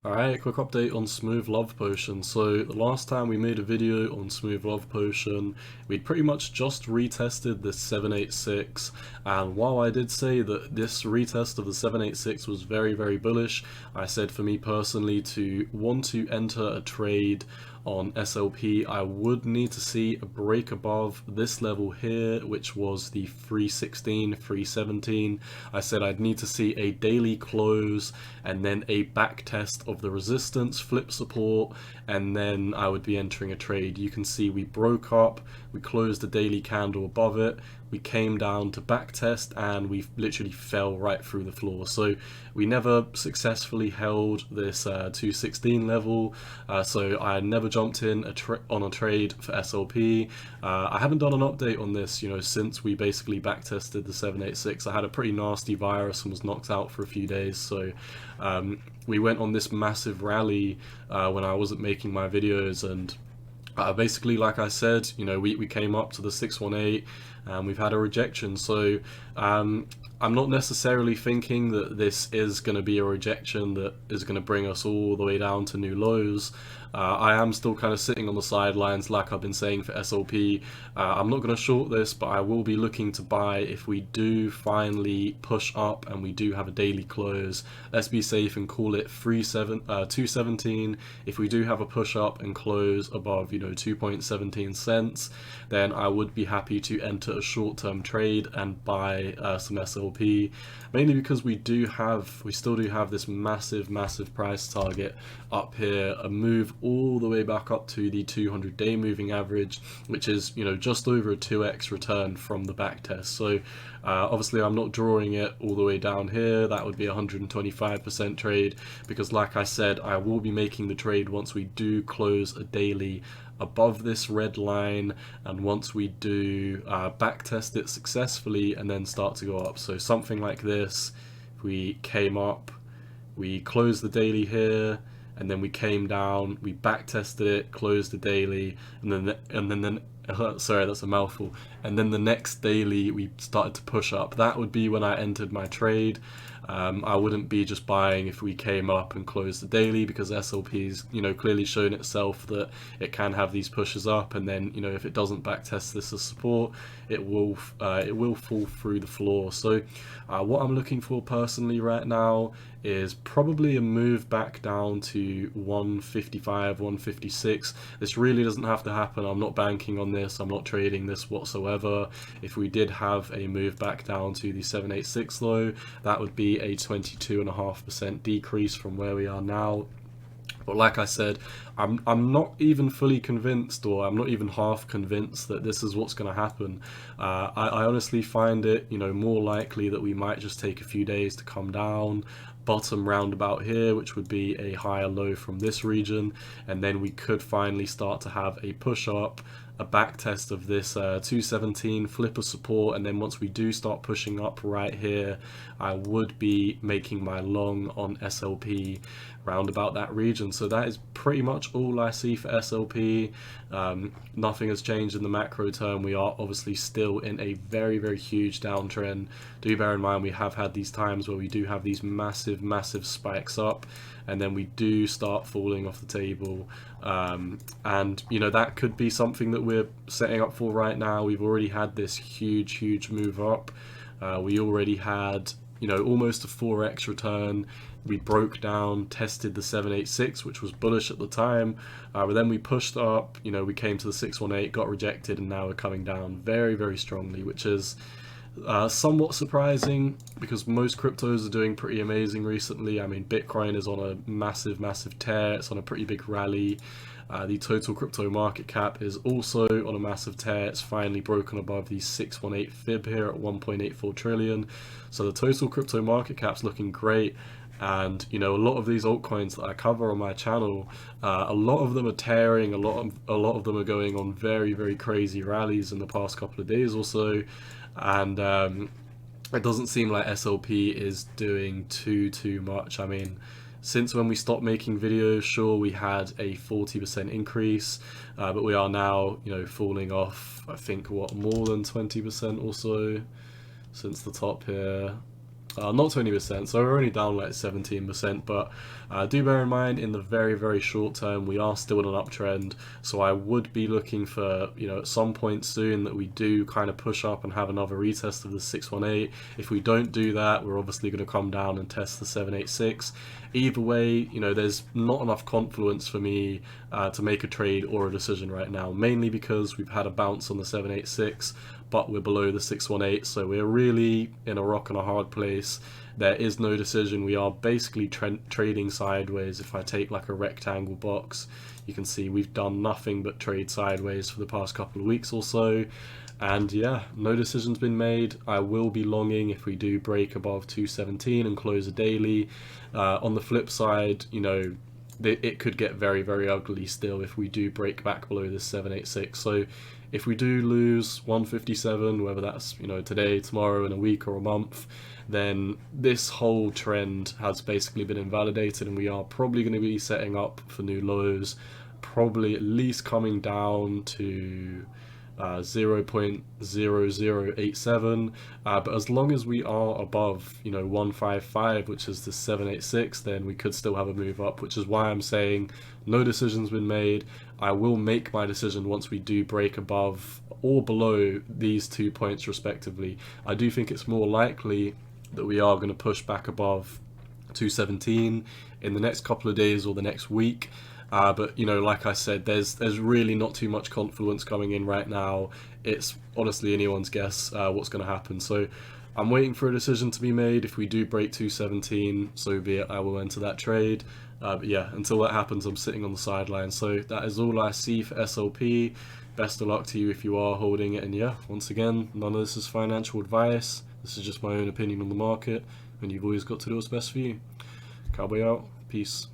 Alright, quick update on Smooth Love Potion. So the last time we made a video on Smooth Love Potion, we'd pretty much just retested the 786, and while I did say that this retest of the 786 was very bullish, I said for me personally to want to enter a trade on SLP, I would need to see a break above this level here, which was the 316, 317. I said I'd need to see a daily close and then a back test of the resistance, flip support, and then I would be entering a trade. You can see we broke up, we closed the daily candle above it, we came down to back test, and we literally fell right through the floor. So we never successfully held this 216 level, so I never jumped in on a trade for SLP. I haven't done an update on this, since we basically back tested the 786. I had a pretty nasty virus and was knocked out for a few days, so we went on this massive rally when I wasn't making my videos, and basically, like I said, we came up to the 618 and we've had a rejection. So I'm not necessarily thinking that this is going to be a rejection that is going to bring us all the way down to new lows. I am still kind of sitting on the sidelines, like I've been saying for SLP. I'm not going to short this, but I will be looking to buy if we do finally push up and we do have a daily close. Let's be safe and call it 217. If we do have a push up and close above 2.17 cents, then I would be happy to enter a short-term trade and buy some SLP, mainly because we still do have this massive price target up here, a move all the way back up to the 200-day moving average, which is just over a 2x return from the back test. So obviously I'm not drawing it all the way down here. That would be a 125% trade, because like I said, I will be making the trade once we do close a daily above this red line, and once we do back test it successfully and then start to go up. So something like this, if we came up, we closed the daily here, and then we came down, we back tested it, closed the daily, and then sorry, that's a mouthful. And then the next daily we started to push up. That would be when I entered my trade. I wouldn't be just buying if we came up and closed the daily, because SLP's clearly shown itself that it can have these pushes up, and then if it doesn't backtest this as support, it will fall through the floor. So what I'm looking for personally right now is probably a move back down to 155, 156. This really doesn't have to happen. I'm not banking on this. I'm not trading this whatsoever. If we did have a move back down to the 786 low, that would be a 22.5% decrease from where we are now. But like I said, I'm not even fully convinced, or I'm not even half convinced that this is what's going to happen. I honestly find it, more likely that we might just take a few days to come down, bottom round about here, which would be a higher low from this region, and then we could finally start to have a push up, a back test of this 217, flip a support, and then once we do start pushing up right here, I would be making my long on SLP round about that region. So that is pretty much all I see for SLP. Nothing has changed in the macro term. We are obviously still in a very huge downtrend. Do bear in mind we have had these times where we do have these massive spikes up, and then we do start falling off the table, and that could be something that we're setting up for right now. We've already had this huge move up. We already had almost a 4x return. We broke down, tested the 786, which was bullish at the time, but then we pushed up, we came to the 618, got rejected, and now we're coming down very strongly, which is somewhat surprising, because most cryptos are doing pretty amazing recently. I mean, Bitcoin is on a massive tear. It's on a pretty big rally. The total crypto market cap is also on a massive tear. It's finally broken above the 618 fib here at 1.84 trillion. So the total crypto market cap's looking great. And a lot of these altcoins that I cover on my channel, a lot of them are tearing. A lot of them are going on very crazy rallies in the past couple of days or so, and it doesn't seem like SLP is doing too much. I mean, since when we stopped making videos, sure, we had a 40% increase, but we are now falling off, I think, more than 20% or so since the top here. Not 20%, so we're only down like 17%, but do bear in mind in the very, very short term we are still in an uptrend, so I would be looking for, at some point soon that we do kind of push up and have another retest of the 618. If we don't do that, we're obviously going to come down and test the 786. Either way, there's not enough confluence for me to make a trade or a decision right now, mainly because we've had a bounce on the 786, but we're below the 618, so we're really in a rock and a hard place. There is no decision. We are basically trading sideways. If I take like a rectangle box, you can see we've done nothing but trade sideways for the past couple of weeks or so. And yeah, no decision's been made. I will be longing if we do break above 217 and close a daily. On the flip side, it could get very, very ugly still if we do break back below this 786. So if we do lose 157, whether that's today, tomorrow, in a week or a month, then this whole trend has basically been invalidated, and we are probably going to be setting up for new lows, probably at least coming down to 0.0087, but as long as we are above 155, which is the 786, then we could still have a move up, which is why I'm saying no decision's been made. I will make my decision once we do break above or below these 2 points respectively. I do think it's more likely that we are going to push back above 217 in the next couple of days or the next week. But like I said, there's really not too much confluence coming in right now. It's honestly anyone's guess what's going to happen. So I'm waiting for a decision to be made. If we do break 217, so be it, I will enter that trade. But yeah, until that happens, I'm sitting on the sidelines. So that is all I see for SLP. Best of luck to you if you are holding it. And yeah, once again, none of this is financial advice. This is just my own opinion on the market, and you've always got to do what's best for you. Cowboy out. Peace.